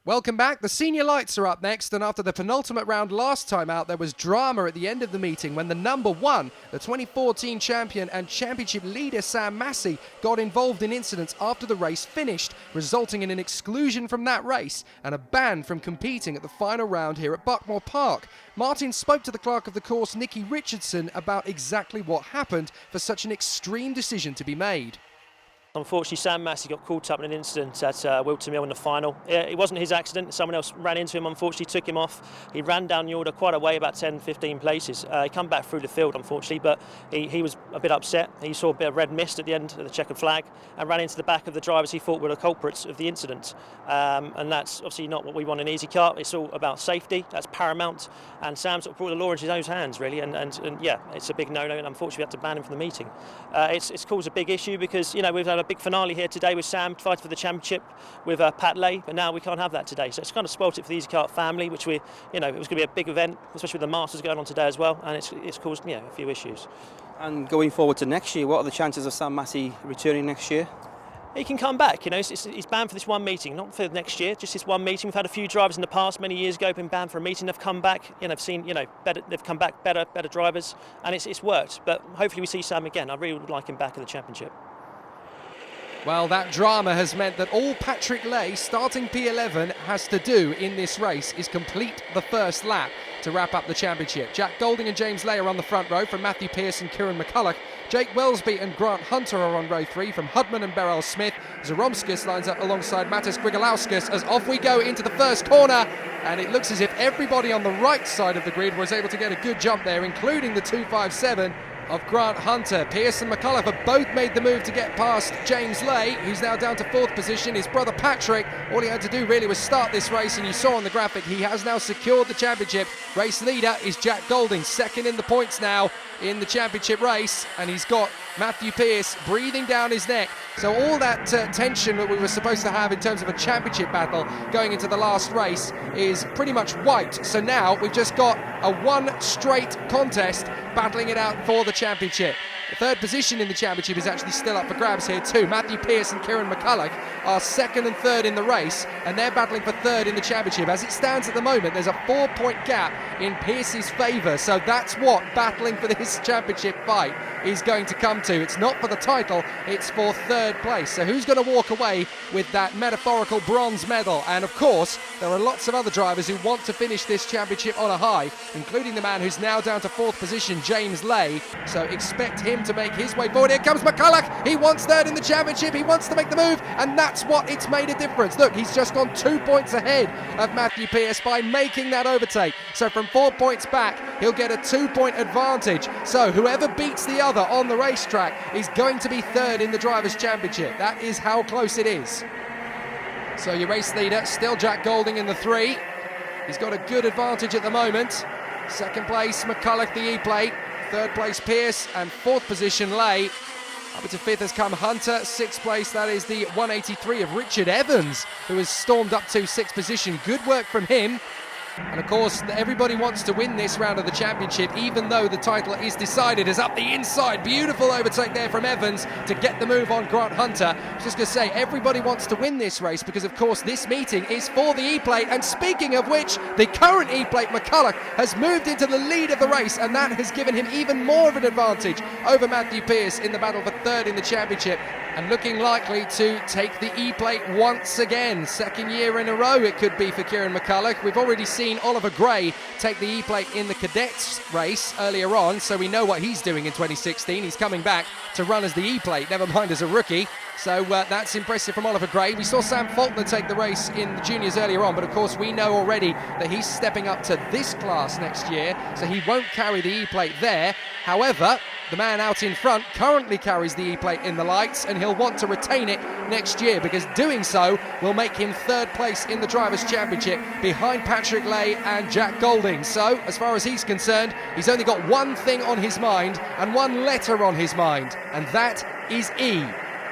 Welcome back. The senior lights are up next, and after the penultimate round last time out, there was drama at the end of the meeting when the number one, the 2014 champion and championship leader Sam Massey, got involved in incidents after the race finished, resulting in an exclusion from that race and a ban from competing at the final round here at Buckmore Park. Martin spoke to the clerk of the course, Nicky Richardson, about exactly what happened for such an extreme decision to be made. Unfortunately, Sam Massey got caught up in an incident at Wilton Mill in the final. It wasn't his accident. Someone else ran into him, unfortunately, took him off. He ran down the order quite a way, about 10-15 places. He come back through the field, unfortunately, but he was a bit upset. He saw a bit of red mist at the end of the checkered flag and ran into the back of the drivers he thought were the culprits of the incident. And that's obviously not what we want in Easykart. It's all about safety. That's paramount. And Sam sort of brought the law into his own hands, really. And yeah, it's a big no-no, and unfortunately we had to ban him from the meeting. It's caused a big issue because, you know, we've had a big finale here today with Sam fighting for the championship with Pat Lay, but now we can't have that today. So it's kind of spoilt it for the Easykart family, which it was going to be a big event, especially with the Masters going on today as well, and it's caused a few issues. And going forward to next year, what are the chances of Sam Massey returning next year? He can come back, he's banned for this one meeting, not for next year, just this one meeting. We've had a few drivers in the past, many years ago, been banned for a meeting, they've come back, they've come back better drivers, and it's worked. But hopefully we see Sam again. I really would like him back in the championship. Well, that drama has meant that all Patrick Lay, starting P11, has to do in this race is complete the first lap to wrap up the championship. Jack Golding and James Lay are on the front row from Matthew Pearce and Kieran McCulloch. Jake Wellesby and Grant Hunter are on row 3 from Hudman and Beryl Smith. Zaromskis lines up alongside Matis Grigolauskas as off we go into the first corner. And it looks as if everybody on the right side of the grid was able to get a good jump there, including the 257 of Grant Hunter. Pearce and McCulloch have both made the move to get past James Lay, who's now down to 4th position. His brother Patrick, all he had to do really was start this race, and you saw on the graphic he has now secured the championship. Race leader is Jack Golding, second in the points now in the championship race, and he's got Matthew Pearce breathing down his neck. So all that tension that we were supposed to have in terms of a championship battle going into the last race is pretty much wiped. So now we've just got a one straight contest battling it out for the championship. The third position in the championship is actually still up for grabs here too. Matthew Pearce and Kieran McCulloch are second and third in the race, and they're battling for third in the championship. As it stands at the moment, there's a 4-point gap in Pearce's favour, so that's what battling for this championship fight is going to come to. It's not for the title, it's for third place. So who's going to walk away with that metaphorical bronze medal? And of course, there are lots of other drivers who want to finish this championship on a high, including the man who's now down to 4th position, James Lay. So expect him to make his way forward. Here comes McCulloch. He wants third in the championship. He wants to make the move, and that's what it's made a difference. Look, he's just gone 2 points ahead of Matthew Pearce by making that overtake. So from 4 points back, he'll get a 2-point advantage. So whoever beats the other on the racetrack is going to be third in the Drivers' Championship. That is how close it is. So your race leader, still Jack Golding in the 3. He's got a good advantage at the moment. Second place, McCulloch, the E-plate. Third place, Pearce, and 4th position, Lay. Up to 5th has come Hunter. 6th place, that is the 183 of Richard Evans, who has stormed up to 6th position. Good work from him. And of course, everybody wants to win this round of the championship, even though the title is decided. Is up the inside. Beautiful overtake there from Evans to get the move on Grant Hunter. Just going to say, everybody wants to win this race because, of course, this meeting is for the E-plate. And speaking of which, the current E-plate, McCulloch, has moved into the lead of the race, and that has given him even more of an advantage over Matthew Pearce in the battle for third in the championship, and looking likely to take the E-plate once again. Second year in a row it could be for Kieran McCulloch. We've already seen Oliver Gray take the E-plate in the cadets race earlier on, so we know what he's doing in 2016. He's coming back to run as the E-plate, never mind as a rookie. So that's impressive from Oliver Gray. We saw Sam Faulkner take the race in the juniors earlier on, but of course we know already that he's stepping up to this class next year, so he won't carry the E-plate there. However, the man out in front currently carries the E-plate in the lights, and he'll want to retain it next year because doing so will make him third place in the Drivers' Championship behind Patrick Lay and Jack Golding. So, as far as he's concerned, he's only got one thing on his mind and one letter on his mind, and that is E.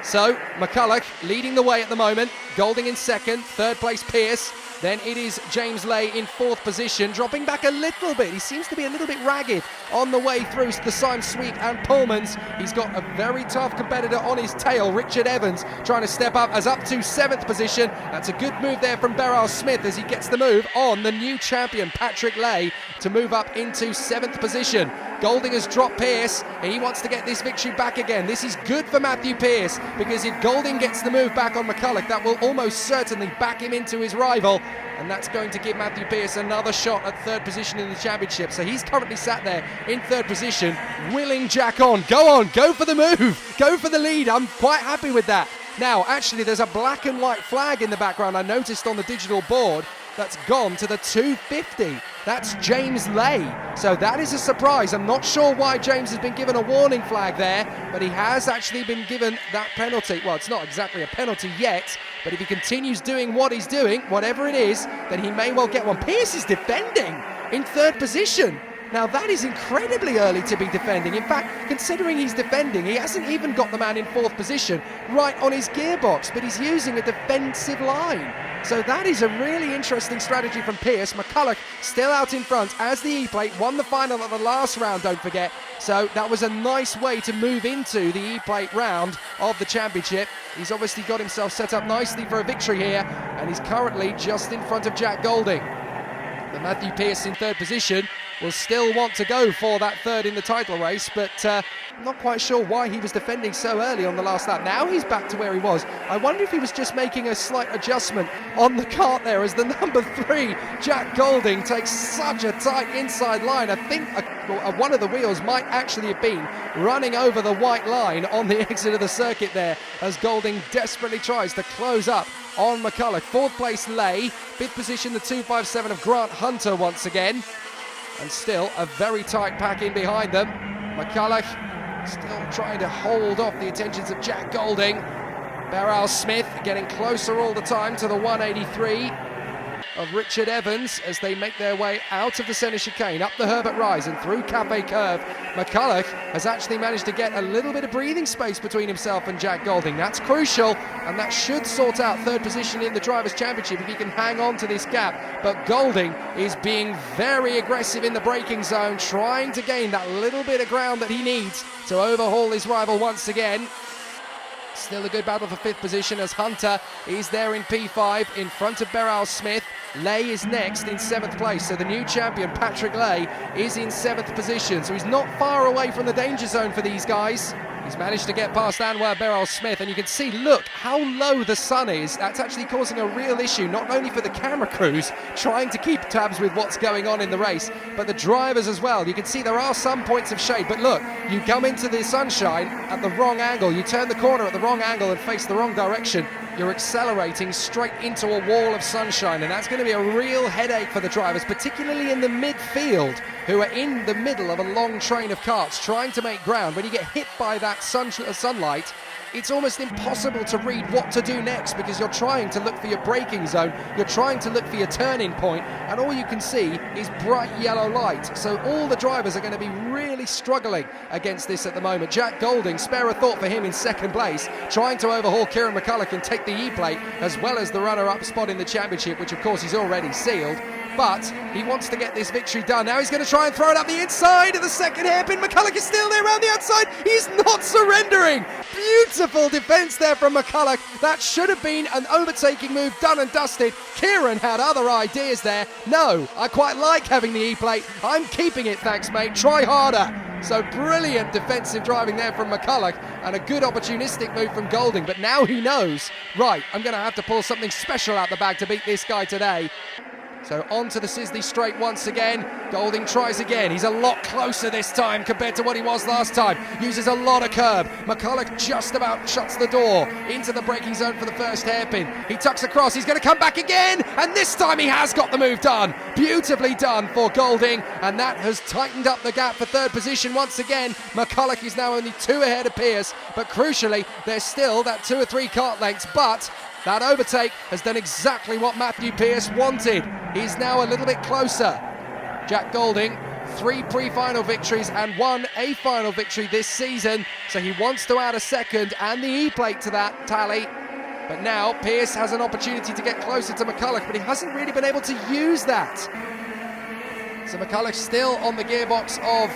So McCulloch leading the way at the moment. Golding in second, third place Pearce. Then it is James Lay in fourth position, dropping back a little bit. He seems to be a little bit ragged on the way through the Symes Sweep and Pullmans. He's got a very tough competitor on his tail, Richard Evans, trying to step up as up to seventh position. That's a good move there from Beryl Smith as he gets the move on the new champion, Patrick Lay, to move up into seventh position. Golding has dropped Pearce, and he wants to get this victory back again. This is good for Matthew Pearce, because if Golding gets the move back on McCulloch, that will almost certainly back him into his rival, and that's going to give Matthew Pearce another shot at third position in the championship. So he's currently sat there in third position, willing Jack on, go for the move, go for the lead. I'm quite happy with that. Now, actually, there's a black and white flag in the background I noticed on the digital board that's gone to the 250. That's James Lay. So that is a surprise. I'm not sure why James has been given a warning flag there, but he has actually been given that penalty. Well, it's not exactly a penalty yet, but if he continues doing what he's doing, whatever it is, then he may well get one. Pearce is defending in third position. Now that is incredibly early to be defending. In fact, considering he's defending, he hasn't even got the man in fourth position right on his gearbox, but he's using a defensive line. So that is a really interesting strategy from Pearce. McCulloch still out in front as the E-Plate won the final at the last round, don't forget. So that was a nice way to move into the E-Plate round of the championship. He's obviously got himself set up nicely for a victory here, and he's currently just in front of Jack Golding. But Matthew Pearce in third position will still want to go for that third in the title race, but I'm not quite sure why he was defending so early on the last lap. Now he's back to where he was. I wonder if he was just making a slight adjustment on the kart there as the number 3, Jack Golding, takes such a tight inside line. I think one of the wheels might actually have been running over the white line on the exit of the circuit there as Golding desperately tries to close up on McCulloch. Fourth place Lay, fifth position the 257 of Grant Hunter once again. And still a very tight pack in behind them. McCulloch still trying to hold off the attentions of Jack Golding. Beryl Smith getting closer all the time to the 183 of Richard Evans as they make their way out of the centre chicane, up the Herbert Rise and through Cafe Curve. McCulloch has actually managed to get a little bit of breathing space between himself and Jack Golding. That's crucial, and that should sort out third position in the Drivers' Championship if he can hang on to this gap. But Golding is being very aggressive in the braking zone, trying to gain that little bit of ground that he needs to overhaul his rival once again. Still a good battle for fifth position as Hunter is there in P5 in front of Beryl Smith. Lay is next in seventh place, so the new champion Patrick Lay is in seventh position, so he's not far away from the danger zone for these guys. He's managed to get past Anwar Beryl Smith, and you can see, look how low the sun is. That's actually causing a real issue, not only for the camera crews trying to keep tabs with what's going on in the race, but the drivers as well. You can see there are some points of shade, but look, you come into the sunshine at the wrong angle, you turn the corner at the wrong angle and face the wrong direction, you're accelerating straight into a wall of sunshine, and that's going to be a real headache for the drivers, particularly in the midfield, who are in the middle of a long train of karts trying to make ground. When you get hit by that sunlight, it's almost impossible to read what to do next because you're trying to look for your braking zone, you're trying to look for your turning point, and all you can see is bright yellow light. So all the drivers are going to be really struggling against this at the moment. Jack Golding, spare a thought for him in second place, trying to overhaul Kieran McCulloch and take the E-Plate as well as the runner-up spot in the championship, which of course is already sealed. But he wants to get this victory done. Now he's going to try and throw it up the inside of the second hairpin. McCulloch is still there around the outside. He's not surrendering. Beautiful defence there from McCulloch. That should have been an overtaking move done and dusted. Kieran had other ideas there. No, I quite like having the E-Plate. I'm keeping it, thanks, mate. Try harder. So brilliant defensive driving there from McCulloch and a good opportunistic move from Golding. But now he knows, right, I'm going to have to pull something special out the bag to beat this guy today. So on to the Sisley straight once again. Golding tries again. He's a lot closer this time compared to what he was last time. Uses a lot of curb. McCulloch just about shuts the door into the braking zone for the first hairpin. He tucks across. He's going to come back again. And this time he has got the move done. Beautifully done for Golding. And that has tightened up the gap for third position once again. McCulloch is now only 2 ahead of Pearce. But crucially, there's still that 2 or 3 kart lengths. But that overtake has done exactly what Matthew Pearce wanted. He's now a little bit closer. Jack Golding 3 pre-final victories and 1 a final victory this season, so he wants to add a second and the E-plate to that tally. But now Pearce has an opportunity to get closer to McCulloch, but he hasn't really been able to use that. So McCulloch still on the gearbox of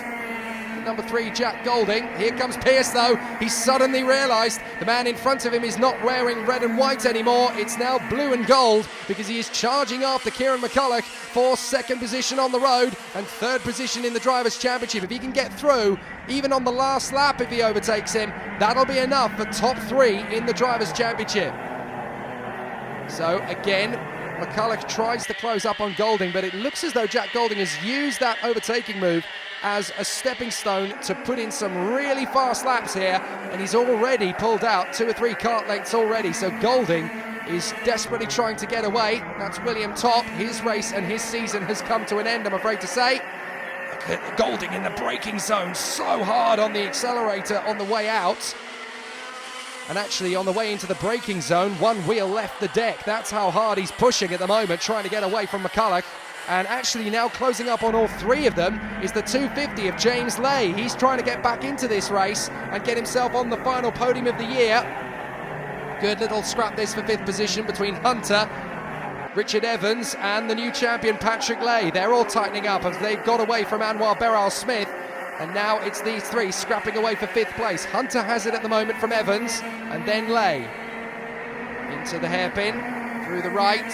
number 3, Jack Golding. Here comes Pearce though. He suddenly realised the man in front of him is not wearing red and white anymore. It's now blue and gold, because he is charging after Kieran McCulloch for second position on the road and third position in the Drivers' Championship. If he can get through, even on the last lap, if he overtakes him, that'll be enough for top 3 in the Drivers' Championship. So again, McCulloch tries to close up on Golding, but it looks as though Jack Golding has used that overtaking move as a stepping stone to put in some really fast laps here, and he's already pulled out 2 or 3 kart lengths already. So Golding is desperately trying to get away. That's William Topp. His race and his season has come to an end, I'm afraid to say. Look at Golding in the braking zone, so hard on the accelerator on the way out. And actually on the way into the braking zone, one wheel left the deck. That's how hard he's pushing at the moment, trying to get away from McCulloch. And actually now closing up on all 3 of them is the 250 of James Lay. He's trying to get back into this race and get himself on the final podium of the year. Good little scrap this for 5th position between Hunter, Richard Evans and the new champion Patrick Lay. They're all tightening up as they've got away from Anwar Beral-Smith. And now it's these 3 scrapping away for 5th place. Hunter has it at the moment from Evans, and then Lay. Into the hairpin, through the right,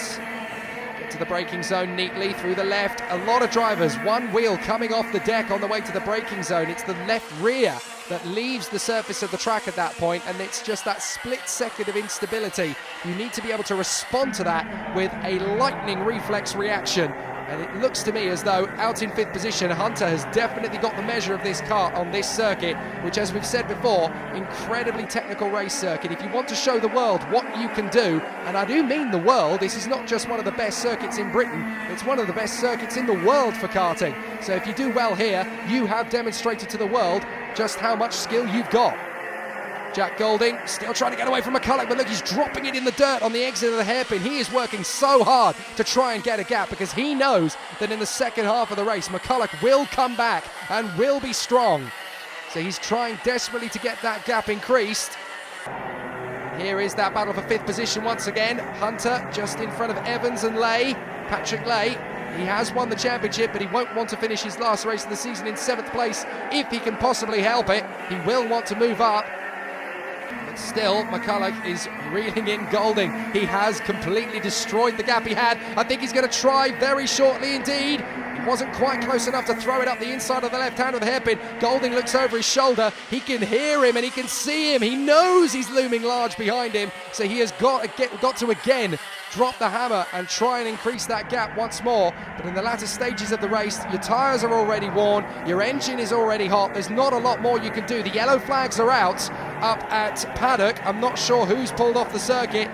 get to the braking zone neatly, through the left. A lot of drivers, one wheel coming off the deck on the way to the braking zone. It's the left rear that leaves the surface of the track at that point, and it's just that split second of instability. You need to be able to respond to that with a lightning reflex reaction. And it looks to me as though out in 5th position, Hunter has definitely got the measure of this car on this circuit, which, as we've said before, incredibly technical race circuit. If you want to show the world what you can do, and I do mean the world, this is not just one of the best circuits in Britain, it's one of the best circuits in the world for karting. So if you do well here, you have demonstrated to the world just how much skill you've got. Jack Golding still trying to get away from McCulloch, but look, he's dropping it in the dirt on the exit of the hairpin. He is working so hard to try and get a gap, because he knows that in the second half of the race, McCulloch will come back and will be strong. So he's trying desperately to get that gap increased. Here is that battle for 5th position once again. Hunter just in front of Evans and Lay. Patrick Lay, he has won the championship, but he won't want to finish his last race of the season in 7th place if he can possibly help it. He will want to move up. But still, McCulloch is reeling in Golding. He has completely destroyed the gap he had. I think he's going to try very shortly indeed. He wasn't quite close enough to throw it up the inside of the left hand of the hairpin. Golding looks over his shoulder. He can hear him and he can see him. He knows he's looming large behind him. So he has got to again drop the hammer and try and increase that gap once more. But in the latter stages of the race, your tyres are already worn, your engine is already hot, there's not a lot more you can do. The yellow flags are out up at Paddock. I'm not sure who's pulled off the circuit,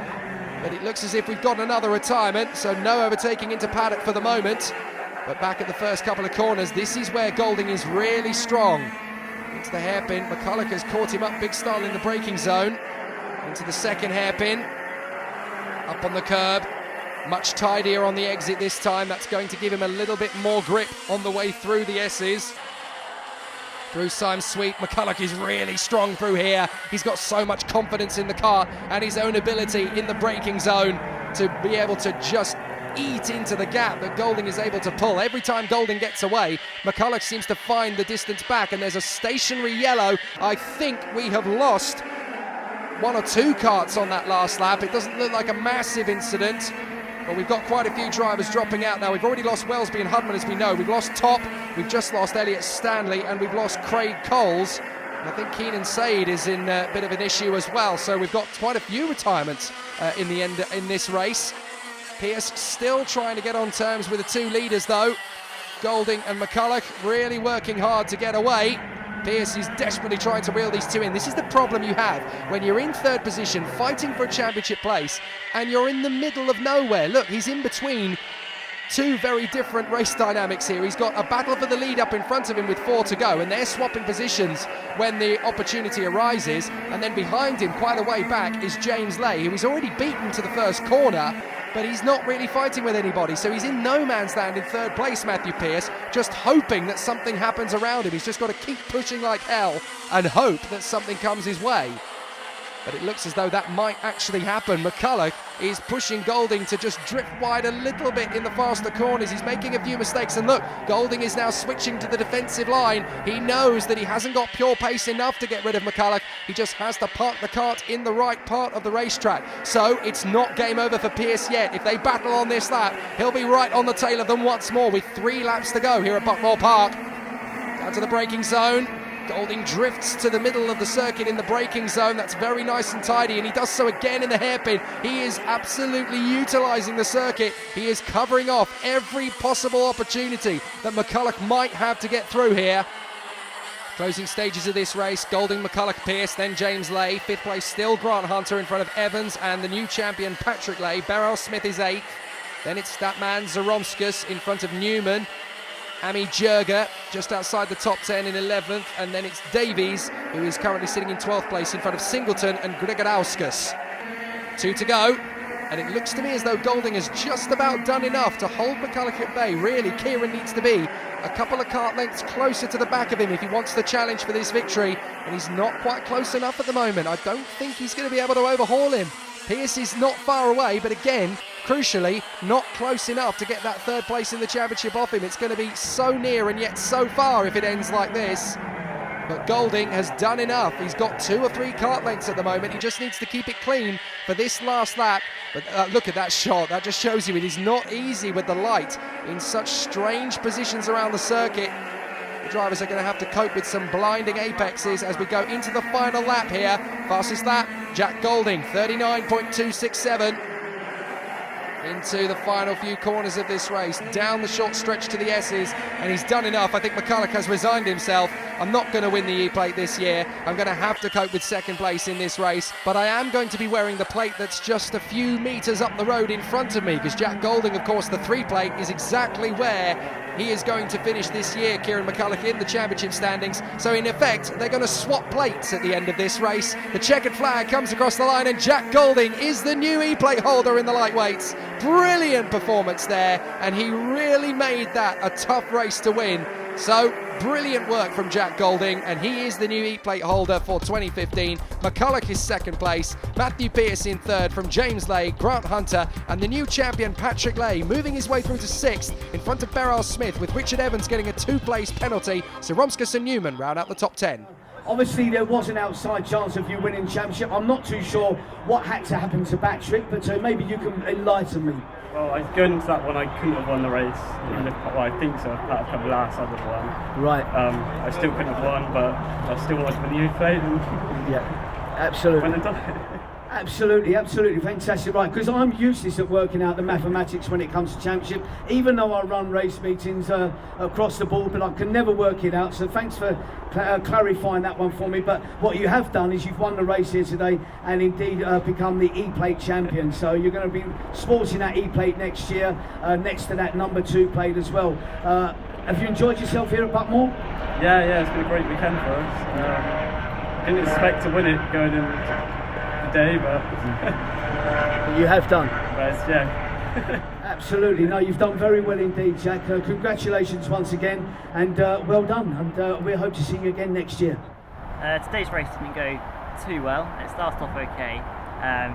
but it looks as if we've got another retirement, so no overtaking into Paddock for the moment. But back at the first couple of corners, this is where Golding is really strong. Into the hairpin, McCulloch has caught him up big style in the braking zone. Into the second hairpin. Up on the curb, much tidier on the exit this time. That's going to give him a little bit more grip on the way through the S's. Through Symes Sweet, McCulloch is really strong through here. He's got so much confidence in the car and his own ability in the braking zone to be able to just eat into the gap that Golding is able to pull. Every time Golding gets away, McCulloch seems to find the distance back, and there's a stationary yellow. I think we have lost 1 or 2 karts on that last lap. It doesn't look like a massive incident, but we've got quite a few drivers dropping out now. We've already lost Welsby and Hudman, as we know. We've lost Topp, we've just lost Elliot Stanley, and we've lost Craig Coles. And I think Keenan Said is in a bit of an issue as well. So we've got quite a few retirements in the end in this race. Pearce still trying to get on terms with the 2 leaders though. Golding and McCulloch really working hard to get away. Pearce is desperately trying to reel these 2 in. This is the problem you have when you're in 3rd position fighting for a championship place and you're in the middle of nowhere. Look, he's in between 2 very different race dynamics here. He's got a battle for the lead up in front of him with 4 to go, and they're swapping positions when the opportunity arises. And then behind him, quite a way back, is James Lay, who he's already beaten to the first corner. but he's not really fighting with anybody. So he's in no man's land in third place, Matthew Pearce, just hoping that something happens around him. He's just got to keep pushing like hell and hope that something comes his way. But it looks as though that might actually happen. McCulloch is pushing Golding to just drift wide a little bit in the faster corners. He's making a few mistakes, and look, Golding is now switching to the defensive line. He knows that he hasn't got pure pace enough to get rid of McCulloch. He just has to park the cart in the right part of the racetrack. So it's not game over for Pearce yet. If they battle on this lap, he'll be right on the tail of them once more with 3 laps to go here at Buckmore Park. Down to the braking zone. Golding drifts to the middle of the circuit in the braking zone. That's very nice and tidy, and he does so again in the hairpin. He is absolutely utilising the circuit. He is covering off every possible opportunity that McCulloch might have to get through here. Closing stages of this race, Golding, McCulloch, Pearce, then James Lay. 5th place still Grant Hunter in front of Evans and the new champion Patrick Lay. Beryl Smith is 8th. Then it's that man Zaromskis in front of Newman. Ami Jurga just outside the top 10 in 11th, and then it's Davies, who is currently sitting in 12th place in front of Singleton and Grigorauskas. 2 to go, and it looks to me as though Golding has just about done enough to hold McCulloch at bay. Really, Kieran needs to be a couple of kart lengths closer to the back of him if he wants the challenge for this victory, and he's not quite close enough at the moment. I don't think he's going to be able to overhaul him. Pearce is not far away, but again, crucially, not close enough to get that 3rd place in the championship off him. It's going to be so near and yet so far if it ends like this. But Golding has done enough. He's got 2 or 3 kart lengths at the moment. He just needs to keep it clean for this last lap. But look at that shot. That just shows you it is not easy with the light in such strange positions around the circuit. The drivers are going to have to cope with some blinding apexes as we go into the final lap here. Fastest lap, Jack Golding, 39.267. Into the final few corners of this race, down the short stretch to the S's, and he's done enough. I think McCulloch has resigned himself. I'm not going to win the E-plate this year. I'm going to have to cope with 2nd place in this race, but I am going to be wearing the plate that's just a few metres up the road in front of me, because Jack Golding, of course, the 3 plate is exactly where he is going to finish this year, Kieran McCulloch, in the championship standings. So in effect, they're going to swap plates at the end of this race. The checkered flag comes across the line, and Jack Golding is the new E-plate holder in the lightweights. Brilliant performance there, and he really made that a tough race to win. So brilliant work from Jack Golding, and he is the new E-plate holder for 2015. McCulloch is 2nd place, Matthew Pearce in 3rd from James Lay, Grant Hunter, and the new champion Patrick Lay moving his way through to 6th in front of Beryl Smith, with Richard Evans getting a 2-place penalty. Zaromskis and Newman round out the top 10. Obviously, there was an outside chance of you winning championship. I'm not too sure what had to happen to Patrick, but maybe you can enlighten me. Well, going into that one, I couldn't have won the race. Even if, well, I think so. If that had come last, I would have won. Right. I still couldn't have won, but I still wanted to win the youth plate. Yeah, absolutely. When I done it. Absolutely, absolutely fantastic. Right, because I'm useless at working out the mathematics when it comes to championship, even though I run race meetings across the board, but I can never work it out. So thanks for clarifying that one for me. But what you have done is you've won the race here today and indeed become the E-plate champion. So you're going to be sporting that E-plate next year, next to that number 2 plate as well. Have you enjoyed yourself here at Buckmore? Yeah, it's been a great weekend for us. Didn't expect to win it going in day, but you have done. Yeah. Absolutely, no, you've done very well indeed, Jack. Congratulations once again, and well done. And we hope to see you again next year. Today's race didn't go too well. It started off okay,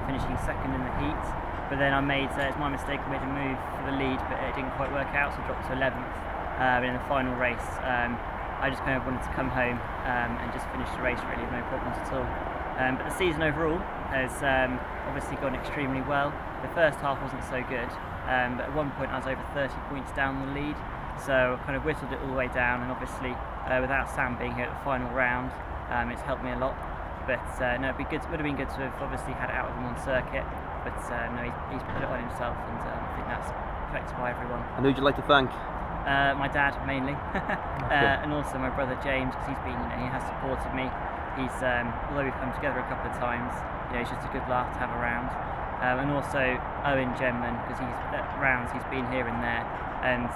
finishing 2nd in the heat. But then it's my mistake, I made a move for the lead, but it didn't quite work out, so I dropped to 11th. But in the final race, I just kind of wanted to come home and just finish the race really, no problems at all. But the season overall has obviously gone extremely well. The first half wasn't so good, but at one point I was over 30 points down the lead, so I kind of whittled it all the way down, and obviously without Sam being here at the final round, it's helped me a lot. But no, would have been good to have obviously had it out of him on circuit, but no, he's put it on himself, and I think that's expected by everyone. And who'd you like to thank? My dad mainly, and also my brother James, because he's been, he has supported me. He's although we've come together a couple of times, he's just a good laugh to have around. And also Owen Gemman, because at rounds he's been here and there, and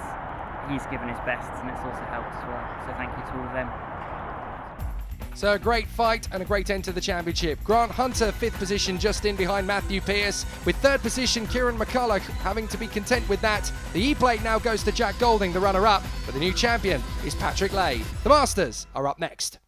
he's given his best, and it's also helped as well. So thank you to all of them. So a great fight and a great end to the championship. Grant Hunter, 5th position, just in behind Matthew Pearce. With 3rd position, Kieran McCulloch having to be content with that. The E-plate now goes to Jack Golding, the runner-up, but the new champion is Patrick Lay. The Masters are up next.